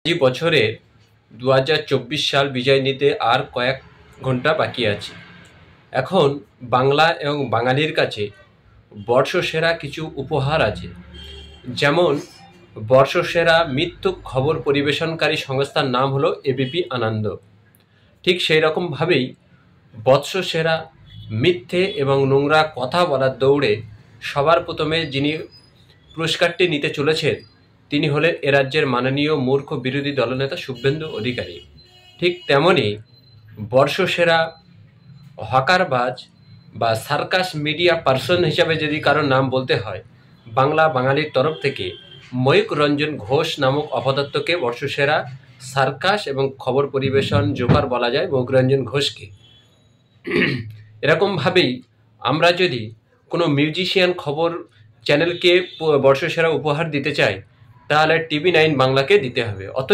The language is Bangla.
এই বছরের 2024 সাল বিদায় নিতে আর কয়েক ঘন্টা বাকি আছে। এখন বাংলা এবং বাঙালির কাছে বর্ষসেরা কিছু উপহার আছে। যেমন বর্ষসেরা মিথ্যুক খবর পরিবেশনকারী সংস্থার নাম হলো এবিপি আনন্দ। ঠিক সেই রকমভাবেই বৎসসেরা মিথ্যে এবং নোংরা কথা বলার দৌড়ে সবার প্রথমে যিনি পুরস্কারটি নিতে চলেছেন তিনি হলেন এ রাজ্যের মাননীয় মূর্খ বিরোধী দলনেতা শুভেন্দু অধিকারী। ঠিক তেমনই বর্ষসেরা হকারবাজ বা সার্কাস মিডিয়া পার্সন হিসাবে যদি কারোর নাম বলতে হয়, বাংলা বাঙালির তরফ থেকে ময়ূক রঞ্জন ঘোষ নামক অপদার্থকে বর্ষসেরা সার্কাস এবং খবর পরিবেশন জোকার বলা যায় ময়ূক রঞ্জন ঘোষকে। এরকমভাবেই আমরা যদি কোনো মিউজিশিয়ান খবর চ্যানেলকে বর্ষসেরা উপহার দিতে চাই তাহলে TV9 বাংলাকে দিতে হবে। অতএব